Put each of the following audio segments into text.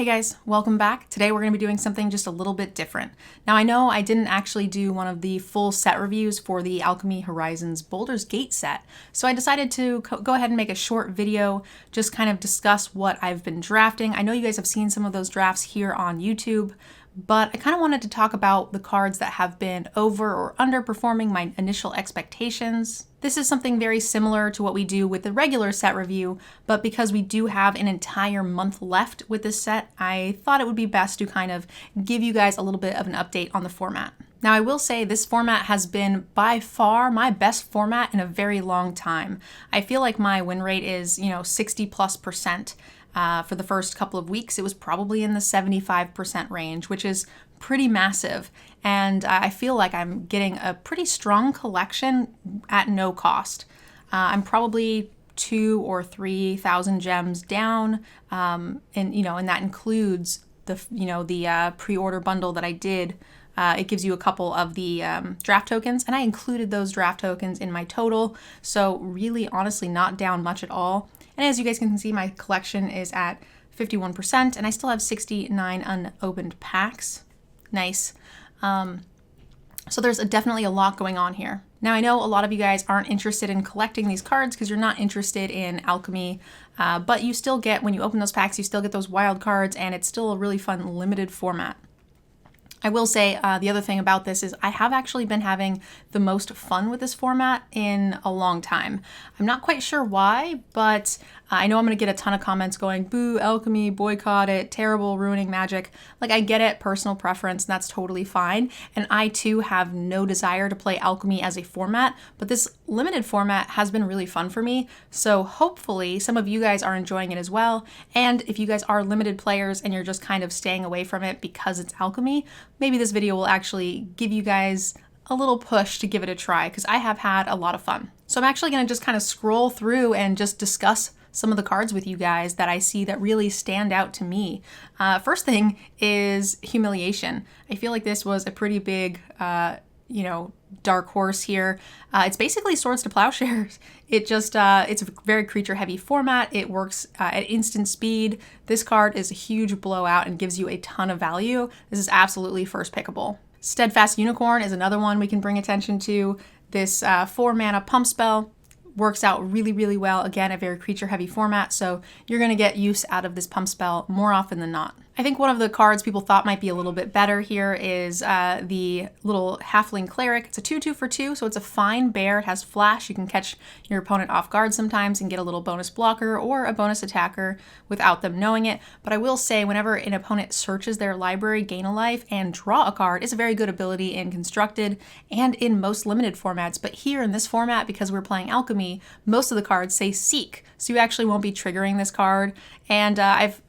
Hey guys, welcome back. Today we're going to be doing something just a little bit different. Now I know I didn't actually do one of the full set reviews for the Alchemy Horizons Baldur's Gate set, so I decided to go ahead and make a short video, just kind of discuss what I've been drafting. I know you guys have seen some of those drafts here on YouTube, but I kind of wanted to talk about the cards that have been over or underperforming my initial expectations. This is something very similar to what we do with the regular set review, but because we do have an entire month left with this set, I thought it would be best to kind of give you guys a little bit of an update on the format. Now I will say this format has been by far my best format in a very long time. I feel like my win rate is, 60+%. For the first couple of weeks, it was probably in the 75% range, which is pretty massive. And I feel like I'm getting a pretty strong collection at no cost. I'm probably 2,000 or 3,000 gems down, and that includes the pre-order bundle that I did. It gives you a couple of the draft tokens, and I included those draft tokens in my total. So really, honestly, not down much at all. And as you guys can see, my collection is at 51%, and I still have 69 unopened packs. Nice. So there's definitely a lot going on here. Now, I know a lot of you guys aren't interested in collecting these cards because you're not interested in Alchemy, but you still get, when you open those packs, you still get those wild cards, and it's still a really fun limited format. I will say the other thing about this is I have actually been having the most fun with this format in a long time. I'm not quite sure why, but I know I'm going to get a ton of comments going, boo, Alchemy, boycott it, terrible, ruining magic. Like, I get it, personal preference, and that's totally fine. And I too have no desire to play Alchemy as a format, but this limited format has been really fun for me. So hopefully some of you guys are enjoying it as well. And if you guys are limited players and you're just kind of staying away from it because it's Alchemy, maybe this video will actually give you guys a little push to give it a try, because I have had a lot of fun. So I'm actually going to just kind of scroll through and just discuss some of the cards with you guys that I see that really stand out to me. First thing is Humiliation. I feel like this was a pretty big, dark horse here. It's basically Swords to Plowshares. It's a very creature heavy format. It works at instant speed. This card is a huge blowout and gives you a ton of value. This is absolutely first pickable. Steadfast Unicorn is another one we can bring attention to. This 4-mana pump spell works out really, really well. Again, a very creature heavy format, so you're going to get use out of this pump spell more often than not. I think one of the cards people thought might be a little bit better here is the little Halfling Cleric. It's a 2/2 for 2, so it's a fine bear. It has flash. You can catch your opponent off guard sometimes and get a little bonus blocker or a bonus attacker without them knowing it. But I will say, whenever an opponent searches their library, gain a life, and draw a card, it's a very good ability in Constructed and in most limited formats. But here in this format, because we're playing Alchemy, most of the cards say Seek, so you actually won't be triggering this card. And I've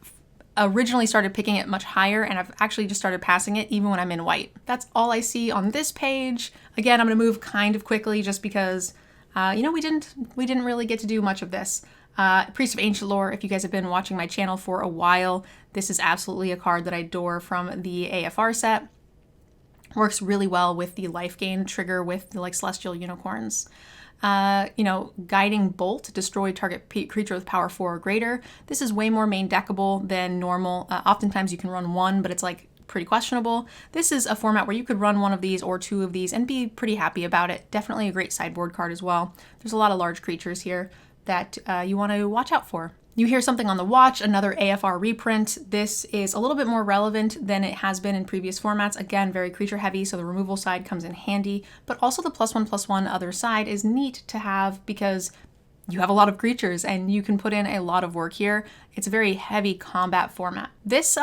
originally started picking it much higher, and I've actually just started passing it even when I'm in white. That's all I see on this page. Again, I'm going to move kind of quickly just because, we didn't really get to do much of this. Priest of Ancient Lore, if you guys have been watching my channel for a while, this is absolutely a card that I adore from the AFR set. Works really well with the life gain trigger with the Celestial Unicorns. Guiding Bolt, destroy target creature with power 4 or greater. This is way more main deckable than normal. Oftentimes you can run one, but it's pretty questionable. This is a format where you could run one of these or two of these and be pretty happy about it. Definitely a great sideboard card as well. There's a lot of large creatures here that you want to watch out for. You hear something on the watch, another AFR reprint. This is a little bit more relevant than it has been in previous formats. Again, very creature heavy, so the removal side comes in handy, but also the +1/+1 other side is neat to have because you have a lot of creatures and you can put in a lot of work here. It's a very heavy combat format. This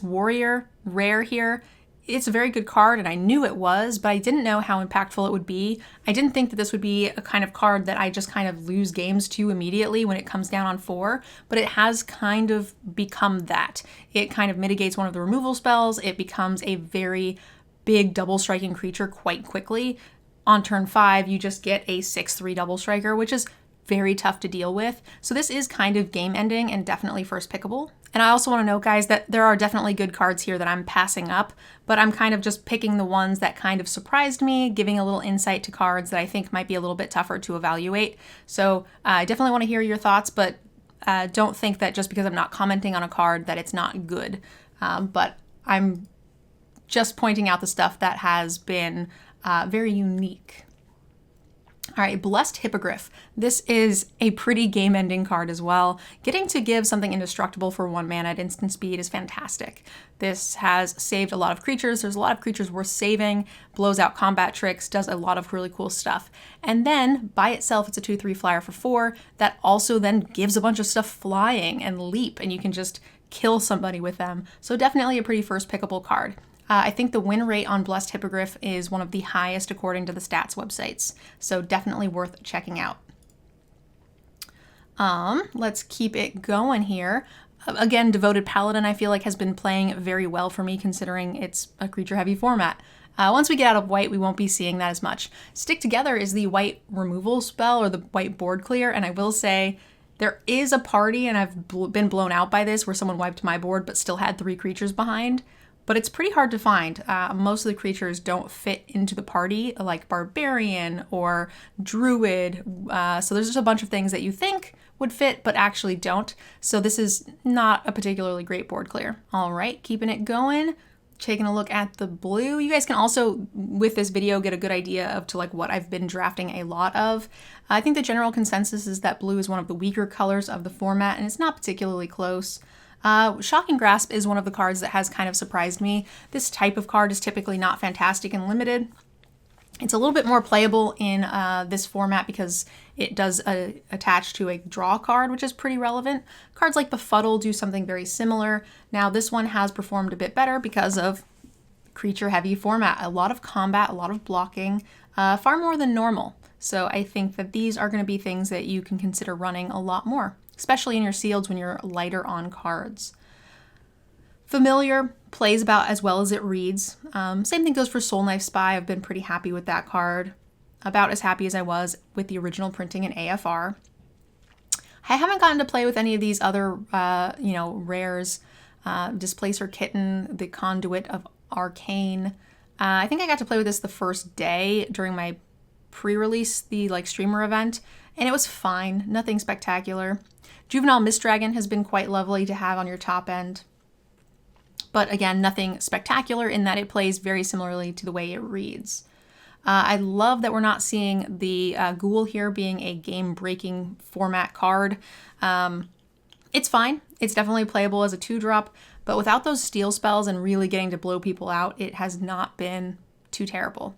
warrior rare here, it's a very good card, and I knew it was, but I didn't know how impactful it would be. I didn't think that this would be a kind of card that I just kind of lose games to immediately when it comes down on 4, but it has kind of become that. It kind of mitigates one of the removal spells. It becomes a very big double striking creature quite quickly. On turn 5, you just get a 6/3 double striker, which is very tough to deal with. So this is kind of game ending and definitely first pickable. And I also want to note, guys, that there are definitely good cards here that I'm passing up, but I'm kind of just picking the ones that kind of surprised me, giving a little insight to cards that I think might be a little bit tougher to evaluate. So I definitely want to hear your thoughts, but don't think that just because I'm not commenting on a card that it's not good. But I'm just pointing out the stuff that has been very unique. All right, Blessed Hippogriff. This is a pretty game-ending card as well. Getting to give something indestructible for 1 mana at instant speed is fantastic. This has saved a lot of creatures. There's a lot of creatures worth saving, blows out combat tricks, does a lot of really cool stuff. And then, by itself, it's a 2/3 flyer for 4 that also then gives a bunch of stuff flying and leap, and you can just kill somebody with them. So definitely a pretty first pickable card. I think the win rate on Blessed Hippogriff is one of the highest according to the stats websites, so definitely worth checking out. Let's keep it going here. Again, Devoted Paladin I feel like has been playing very well for me considering it's a creature-heavy format. Once we get out of white, we won't be seeing that as much. Stick Together is the white removal spell or the white board clear, and I will say there is a party, and I've been blown out by this, where someone wiped my board but still had 3 creatures behind. But it's pretty hard to find. Most of the creatures don't fit into the party, like Barbarian or Druid. So there's just a bunch of things that you think would fit, but actually don't. So this is not a particularly great board clear. All right, keeping it going. Taking a look at the blue. You guys can also, with this video, get a good idea of what I've been drafting a lot of. I think the general consensus is that blue is one of the weaker colors of the format, and it's not particularly close. Shocking Grasp is one of the cards that has kind of surprised me. This type of card is typically not fantastic and limited. It's a little bit more playable in this format because it does attach to a draw card, which is pretty relevant. Cards like Befuddle do something very similar. Now this one has performed a bit better because of creature-heavy format. A lot of combat, a lot of blocking, far more than normal. So I think that these are going to be things that you can consider running a lot more, especially in your sealeds when you're lighter on cards. Familiar plays about as well as it reads. Same thing goes for Soul Knife Spy. I've been pretty happy with that card. About as happy as I was with the original printing in AFR. I haven't gotten to play with any of these other, rares. Displacer Kitten, the Conduit of Arcane. I think I got to play with this the first day during my pre-release, the streamer event, and it was fine. Nothing spectacular. Juvenile Mistdragon has been quite lovely to have on your top end. But again, nothing spectacular in that it plays very similarly to the way it reads. I love that we're not seeing the Ghoul here being a game-breaking format card. It's fine. It's definitely playable as a 2-drop, but without those steal spells and really getting to blow people out, it has not been too terrible.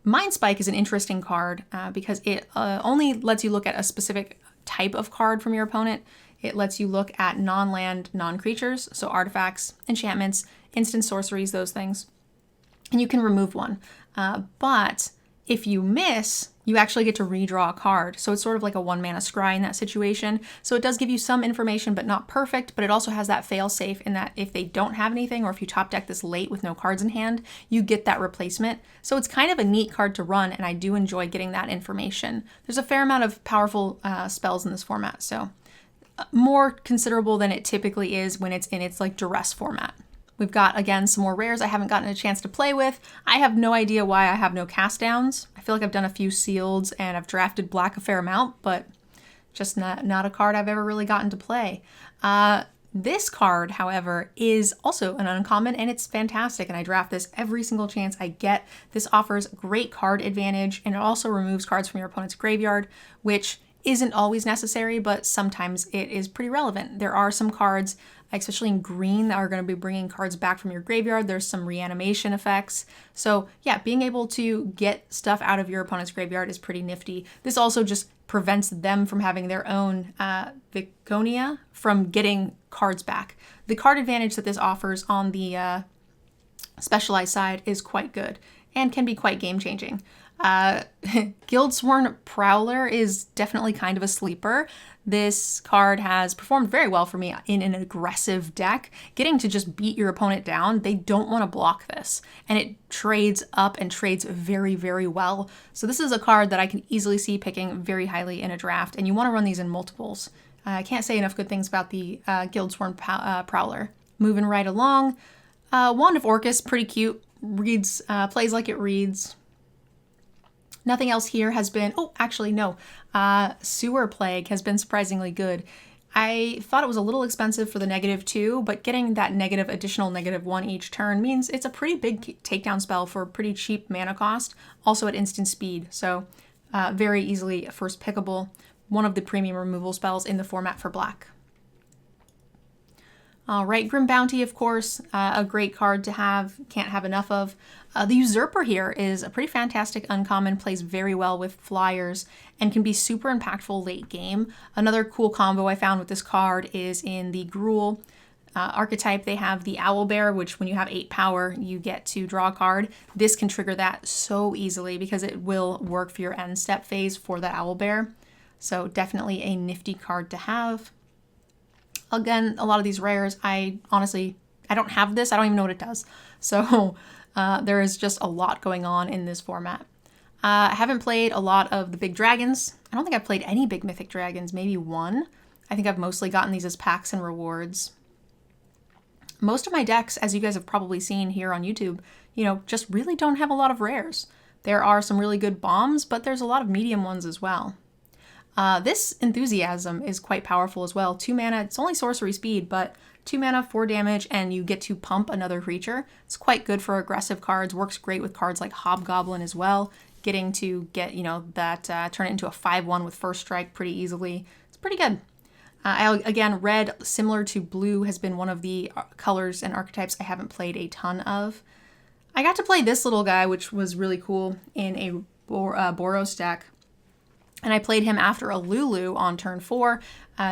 Mind Spike is an interesting card because it only lets you look at a specific type of card from your opponent. It lets you look at non-land, non-creatures, so artifacts, enchantments, instant sorceries, those things. And you can remove one. But if you miss, you actually get to redraw a card. So it's sort of like a 1-mana scry in that situation. So it does give you some information, but not perfect. But it also has that fail-safe in that if they don't have anything, or if you top deck this late with no cards in hand, you get that replacement. So it's kind of a neat card to run, and I do enjoy getting that information. There's a fair amount of powerful spells in this format, so more considerable than it typically is when it's in its duress format. We've got, again, some more rares I haven't gotten a chance to play with. I have no idea why I have no cast downs. I feel like I've done a few sealeds and I've drafted black a fair amount, but just not a card I've ever really gotten to play. This card, however, is also an uncommon, and it's fantastic, and I draft this every single chance I get. This offers great card advantage, and it also removes cards from your opponent's graveyard, which isn't always necessary, but sometimes it is pretty relevant. There are some cards, especially in green, that are going to be bringing cards back from your graveyard. There's some reanimation effects. So yeah, being able to get stuff out of your opponent's graveyard is pretty nifty. This also just prevents them from having their own Viconia from getting cards back. The card advantage that this offers on the specialized side is quite good and can be quite game-changing. Guildsworn Prowler is definitely kind of a sleeper. This card has performed very well for me in an aggressive deck. Getting to just beat your opponent down, they don't want to block this. And it trades up and trades very, very well. So this is a card that I can easily see picking very highly in a draft, and you want to run these in multiples. I can't say enough good things about the Guildsworn Prowler. Moving right along, Wand of Orcus, pretty cute. Reads, plays like it reads. Nothing else here has been, oh, actually, no. Sewer Plague has been surprisingly good. I thought it was a little expensive for the -2, but getting that additional -1 each turn means it's a pretty big takedown spell for a pretty cheap mana cost, also at instant speed, so very easily first pickable. One of the premium removal spells in the format for black. All right, Grim Bounty, of course, a great card to have, can't have enough of. The Usurper here is a pretty fantastic uncommon, plays very well with flyers, and can be super impactful late game. Another cool combo I found with this card is in the Gruul archetype. They have the Owlbear, which when you have 8 power, you get to draw a card. This can trigger that so easily because it will work for your end step phase for the Owlbear. So definitely a nifty card to have. Again, a lot of these rares, I don't have this. I don't even know what it does. So there is just a lot going on in this format. I haven't played a lot of the big dragons. I don't think I've played any big mythic dragons, maybe one. I think I've mostly gotten these as packs and rewards. Most of my decks, as you guys have probably seen here on YouTube, just really don't have a lot of rares. There are some really good bombs, but there's a lot of medium ones as well. This Enthusiasm is quite powerful as well. 2 mana, it's only sorcery speed, but 2 mana, 4 damage, and you get to pump another creature. It's quite good for aggressive cards, works great with cards like Hobgoblin as well. Getting to get, turn it into a 5/1 with first strike pretty easily. It's pretty good. Again, red, similar to blue, has been one of the colors and archetypes I haven't played a ton of. I got to play this little guy, which was really cool, in a Boros deck. And I played him after a Lulu on turn 4,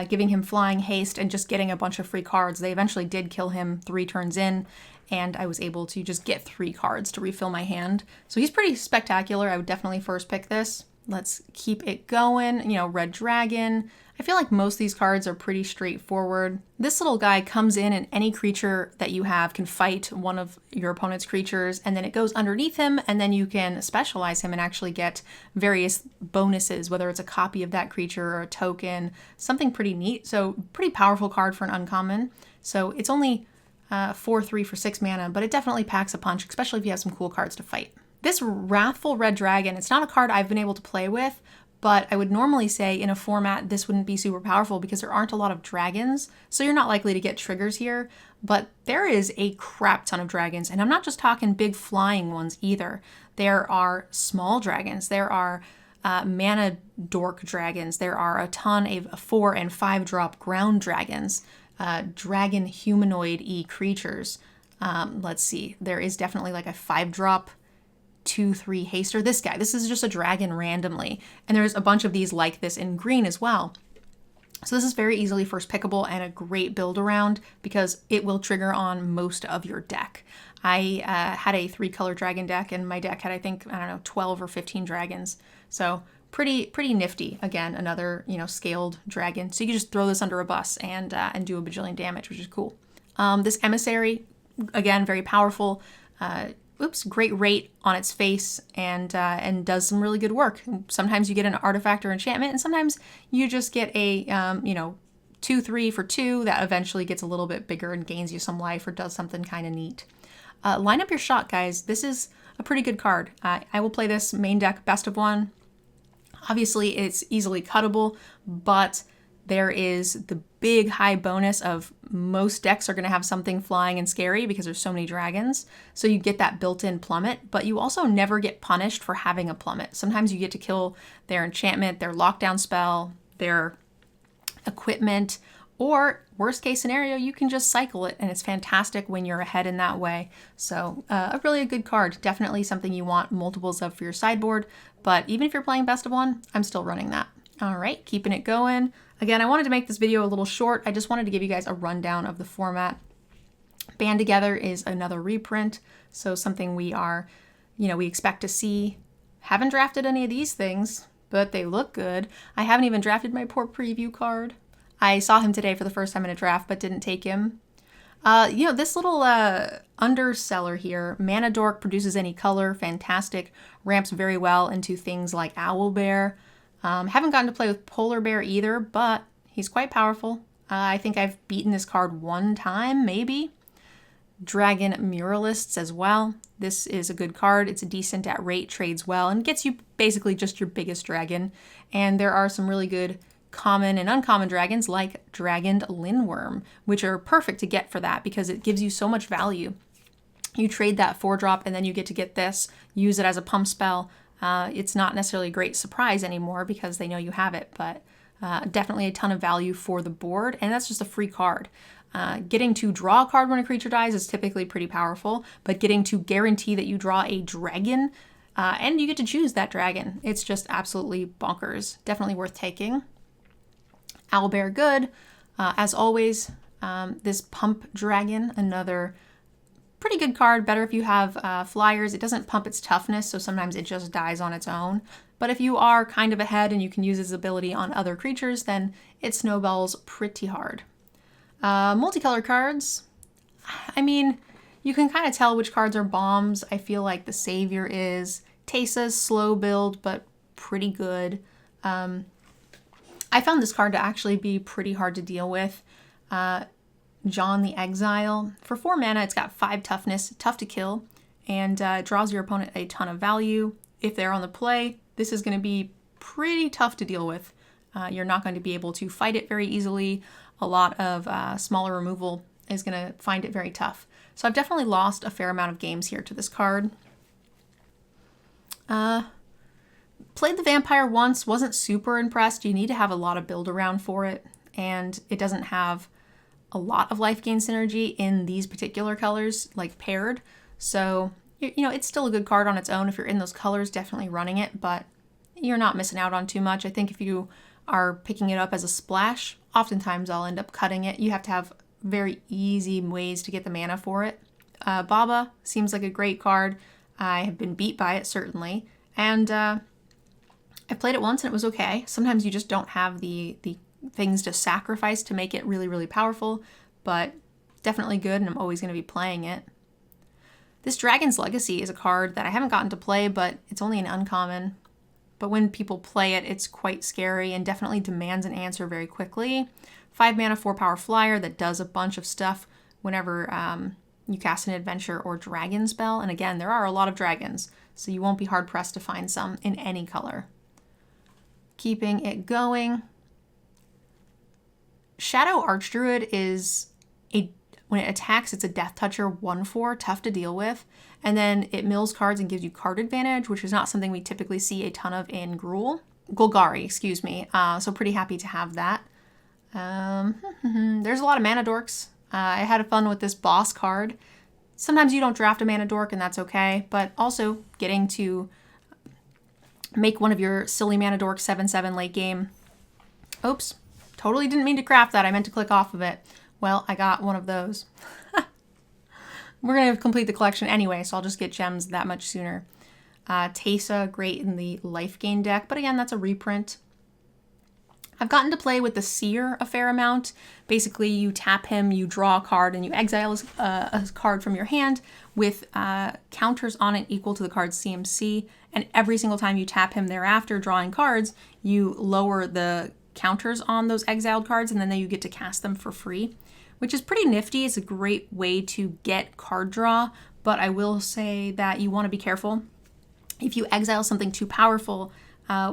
giving him flying haste and just getting a bunch of free cards. They eventually did kill him 3 turns in, and I was able to just get 3 cards to refill my hand. So he's pretty spectacular. I would definitely first pick this. Let's keep it going. Red Dragon. I feel like most of these cards are pretty straightforward. This little guy comes in and any creature that you have can fight one of your opponent's creatures, and then it goes underneath him, and then you can specialize him and actually get various bonuses, whether it's a copy of that creature or a token, something pretty neat. So pretty powerful card for an uncommon. So it's only 4/3 for 6 mana, but it definitely packs a punch, especially if you have some cool cards to fight. This Wrathful Red Dragon, it's not a card I've been able to play with, but I would normally say in a format this wouldn't be super powerful because there aren't a lot of dragons, so you're not likely to get triggers here, but there is a crap ton of dragons, and I'm not just talking big flying ones either. There are small dragons, there are mana dork dragons, there are a ton of 4 and 5 drop ground dragons, dragon humanoid-y creatures. Let's see, there is definitely like a 5 drop 2/3 haster. This guy, this is just a dragon randomly, and there's a bunch of these like this in green as well. So this is very easily first pickable and a great build around because it will trigger on most of your deck. I had a 3-color dragon deck, and my deck had, I think, 12 or 15 dragons. So pretty nifty. Again, another scaled dragon. So you can just throw this under a bus and do a bajillion damage, which is cool. This Emissary, again, very powerful. Great rate on its face and does some really good work. Sometimes you get an artifact or enchantment, and sometimes you just get a 2/3 for 2 that eventually gets a little bit bigger and gains you some life or does something kind of neat. Line up your shot, guys. This is a pretty good card. I will play this main deck best of 1. Obviously, it's easily cuttable, but there is the big high bonus of most decks are going to have something flying and scary because there's so many dragons. So you get that built-in plummet, but you also never get punished for having a plummet. Sometimes you get to kill their enchantment, their lockdown spell, their equipment, or worst case scenario, you can just cycle it, and it's fantastic when you're ahead in that way. So a really good card. Definitely something you want multiples of for your sideboard, but even if you're playing best of 1, I'm still running that. All right, keeping it going. Again, I wanted to make this video a little short. I just wanted to give you guys a rundown of the format. Band Together is another reprint, so something we expect to see. Haven't drafted any of these things, but they look good. I haven't even drafted my poor preview card. I saw him today for the first time in a draft, but didn't take him. This little underseller here, Mana Dork, produces any color, fantastic, ramps very well into things like Owlbear. Haven't gotten to play with Polar Bear either, but he's quite powerful. I think I've beaten this card 1 time, maybe. Dragon Muralists as well. This is a good card. It's decent at rate, trades well, and gets you basically just your biggest dragon. And there are some really good common and uncommon dragons like Dragoned Lindworm, which are perfect to get for that because it gives you so much value. You trade that 4-drop and then you get to get this, use it as a pump spell. It's not necessarily a great surprise anymore because they know you have it, but definitely a ton of value for the board, and that's just a free card. Getting to draw a card when a creature dies is typically pretty powerful, but getting to guarantee that you draw a dragon and you get to choose that dragon, it's just absolutely bonkers. Definitely worth taking. Owlbear Good, as always, this Pump Dragon, another pretty good card. Better if you have flyers. It doesn't pump its toughness, so sometimes it just dies on its own. But if you are kind of ahead and you can use its ability on other creatures, then it snowballs pretty hard. Multicolor cards. I mean, you can kind of tell which cards are bombs. I feel like the Savior is. Tesa's slow build, but pretty good. I found this card to actually be pretty hard to deal with. John the Exile. For 4 mana, it's got 5 toughness, tough to kill, and it draws your opponent a ton of value. If they're on the play, this is going to be pretty tough to deal with. You're not going to be able to fight it very easily. A lot of smaller removal is going to find it very tough. So I've definitely lost a fair amount of games here to this card. Played the Vampire once, wasn't super impressed. You need to have a lot of build around for it, and it doesn't have a lot of life gain synergy in these particular colors, like paired. So, you know, it's still a good card on its own. If you're in those colors, definitely running it, but you're not missing out on too much. I think if you are picking it up as a splash, oftentimes I'll end up cutting it. You have to have very easy ways to get the mana for it. Baba seems like a great card. I have been beat by it, certainly. And I played it once and it was okay. Sometimes you just don't have the things to sacrifice to make it really, really powerful, but definitely good, and I'm always going to be playing it. This Dragon's Legacy is a card that I haven't gotten to play, but it's only an uncommon. But when people play it, it's quite scary and definitely demands an answer very quickly. 5 mana, 4 power flyer that does a bunch of stuff whenever you cast an adventure or dragon spell. And again, there are a lot of dragons, so you won't be hard pressed to find some in any color. Keeping it going. Shadow Archdruid is when it attacks, it's a Death Toucher 1/4, tough to deal with. And then it mills cards and gives you card advantage, which is not something we typically see a ton of in Golgari, excuse me. So pretty happy to have that. There's a lot of mana dorks. I had fun with this boss card. Sometimes you don't draft a mana dork and that's okay, but also getting to make one of your silly mana dorks 7/7 late game. Oops. Totally didn't mean to craft that. I meant to click off of it. Well, I got one of those. We're going to complete the collection anyway, so I'll just get gems that much sooner. Tesa, great in the life gain deck, but again, that's a reprint. I've gotten to play with the Seer a fair amount. Basically, you tap him, you draw a card, and you exile a card from your hand with counters on it equal to the card's CMC. And every single time you tap him thereafter, drawing cards, you lower the counters on those exiled cards, and then you get to cast them for free, which is pretty nifty. It's a great way to get card draw, but I will say that you want to be careful. If you exile something too powerful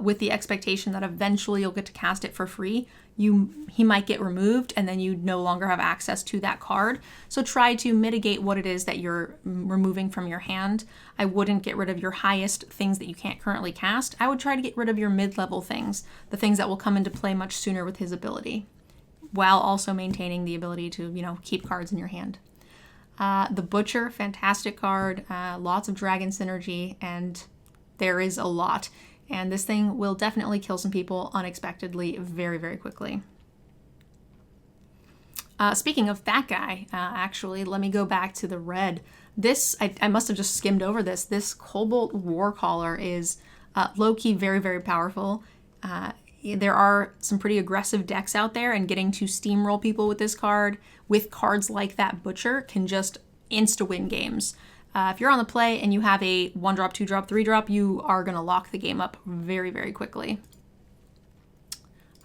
with the expectation that eventually you'll get to cast it for free, he might get removed and then you no longer have access to that card. So try to mitigate what it is that you're removing from your hand. I wouldn't get rid of your highest things that you can't currently cast. I would try to get rid of your mid-level things, the things that will come into play much sooner with his ability, while also maintaining the ability to, keep cards in your hand. The Butcher, fantastic card, lots of dragon synergy, and there is a lot. And this thing will definitely kill some people unexpectedly very, very quickly. Speaking of that guy, actually, let me go back to the red. This, I must have just skimmed over this. This Cobalt Warcaller is low-key very, very powerful. There are some pretty aggressive decks out there, and getting to steamroll people with this card, with cards like that Butcher, can just insta-win games. If you're on the play and you have a 1-drop, 2-drop, 3-drop, you are going to lock the game up very, very quickly.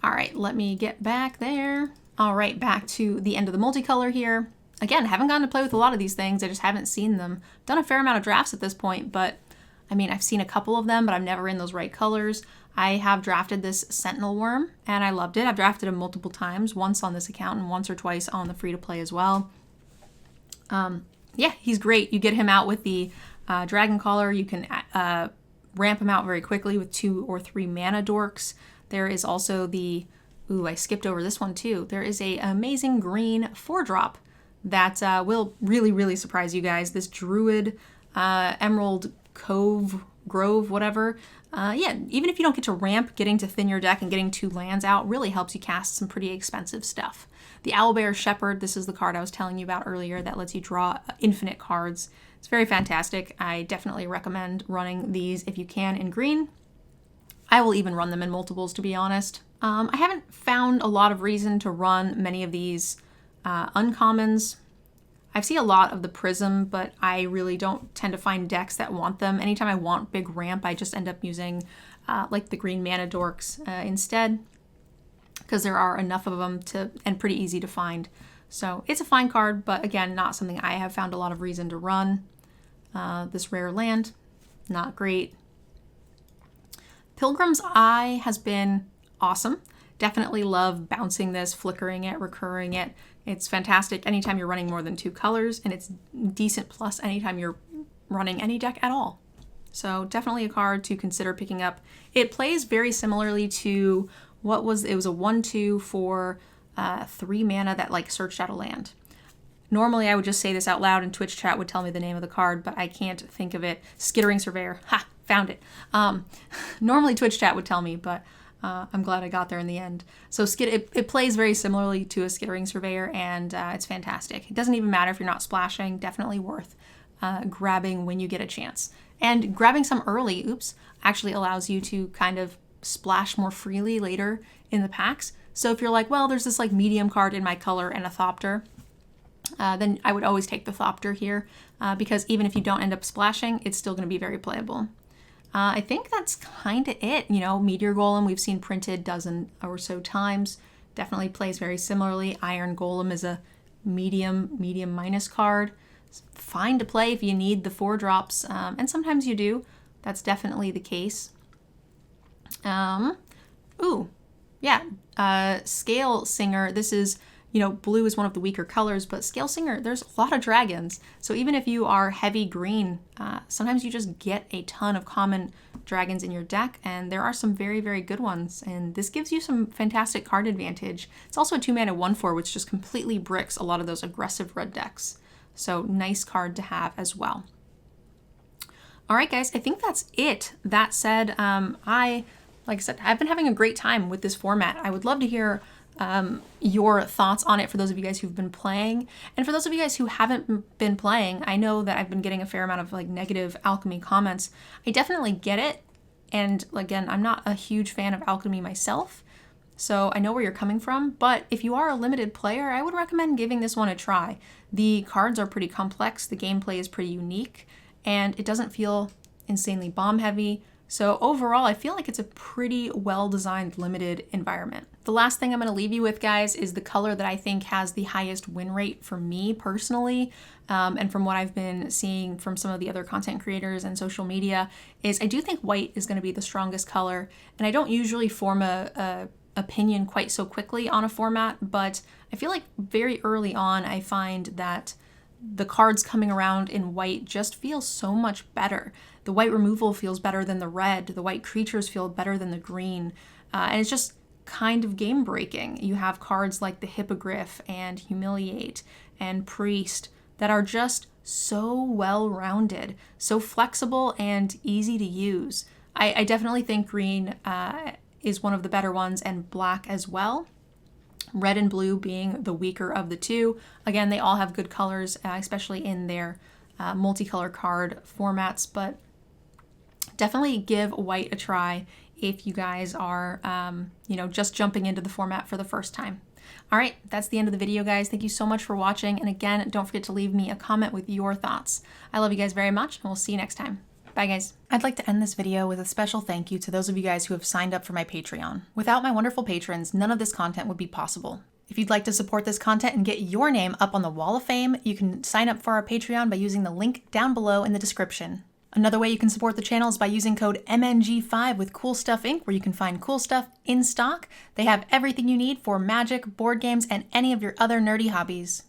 All right, let me get back there. All right, back to the end of the multicolor here. Again, haven't gotten to play with a lot of these things. I just haven't seen them. Done a fair amount of drafts at this point, but I mean, I've seen a couple of them, but I'm never in those right colors. I have drafted this Sentinel Worm, and I loved it. I've drafted him multiple times, once on this account and once or twice on the free-to-play as well. Yeah, he's great. You get him out with the Dragon Collar. You can ramp him out very quickly with 2 or 3 mana dorks. There is also the... Ooh, I skipped over this one too. There is a amazing green 4-drop that will really, really surprise you guys. This Druid Emerald Grove, whatever. Yeah, even if you don't get to ramp, getting to thin your deck and getting 2 lands out really helps you cast some pretty expensive stuff. The Owlbear Shepherd, this is the card I was telling you about earlier that lets you draw infinite cards. It's very fantastic. I definitely recommend running these if you can in green. I will even run them in multiples, to be honest. I haven't found a lot of reason to run many of these uncommons. I've seen a lot of the Prism, but I really don't tend to find decks that want them. Anytime I want big ramp, I just end up using like the green mana dorks instead, because there are enough of them and pretty easy to find. So it's a fine card, but again, not something I have found a lot of reason to run. This rare land, not great. Pilgrim's Eye has been awesome. Definitely love bouncing this, flickering it, recurring it. It's fantastic anytime you're running more than 2 colors, and it's decent plus anytime you're running any deck at all. So definitely a card to consider picking up. It plays very similarly to it was a 1/2 for 3 mana that like searched out a land. Normally I would just say this out loud and Twitch chat would tell me the name of the card, but I can't think of it. Skittering Surveyor. Ha! Found it. Normally Twitch chat would tell me, but I'm glad I got there in the end. So it plays very similarly to a Skittering Surveyor, and it's fantastic. It doesn't even matter if you're not splashing. Definitely worth grabbing when you get a chance. And grabbing some early, actually allows you to kind of splash more freely later in the packs. So if you're like, well, there's this like medium card in my color and a Thopter, then I would always take the Thopter here, because even if you don't end up splashing, it's still going to be very playable. I think that's kind of it. You know, Meteor Golem, we've seen printed dozen or so times. Definitely plays very similarly. Iron Golem is a medium minus card. It's fine to play if you need the 4 drops, and sometimes you do. That's definitely the case. Scale Singer. This is, blue is one of the weaker colors, but Scale Singer, there's a lot of dragons. So even if you are heavy green, sometimes you just get a ton of common dragons in your deck, and there are some very, very good ones. And this gives you some fantastic card advantage. It's also a 2-mana 1/4, which just completely bricks a lot of those aggressive red decks. So nice card to have as well. All right, guys, I think that's it. That said, like I said, I've been having a great time with this format. I would love to hear your thoughts on it for those of you guys who've been playing. And for those of you guys who haven't been playing, I know that I've been getting a fair amount of like negative Alchemy comments. I definitely get it. And again, I'm not a huge fan of Alchemy myself, so I know where you're coming from. But if you are a limited player, I would recommend giving this one a try. The cards are pretty complex, the gameplay is pretty unique, and it doesn't feel insanely bomb heavy. So overall, I feel like it's a pretty well-designed limited environment. The last thing I'm going to leave you with, guys, is the color that I think has the highest win rate for me personally, and from what I've been seeing from some of the other content creators and social media, is I do think white is going to be the strongest color. And I don't usually form a opinion quite so quickly on a format, but I feel like very early on I find that the cards coming around in white just feel so much better. The white removal feels better than the red. The white creatures feel better than the green. And it's just kind of game breaking. You have cards like the Hippogriff and Humiliate and Priest that are just so well rounded, so flexible and easy to use. I definitely think green is one of the better ones, and black as well. Red and blue being the weaker of the two. Again, they all have good colors, especially in their multicolor card formats, but definitely give white a try if you guys are, just jumping into the format for the first time. All right, that's the end of the video, guys. Thank you so much for watching. And again, don't forget to leave me a comment with your thoughts. I love you guys very much, and we'll see you next time. Bye, guys. I'd like to end this video with a special thank you to those of you guys who have signed up for my Patreon. Without my wonderful patrons, none of this content would be possible. If you'd like to support this content and get your name up on the Wall of Fame, you can sign up for our Patreon by using the link down below in the description. Another way you can support the channel is by using code MNG5 with Cool Stuff Inc., where you can find cool stuff in stock. They have everything you need for Magic, board games, and any of your other nerdy hobbies.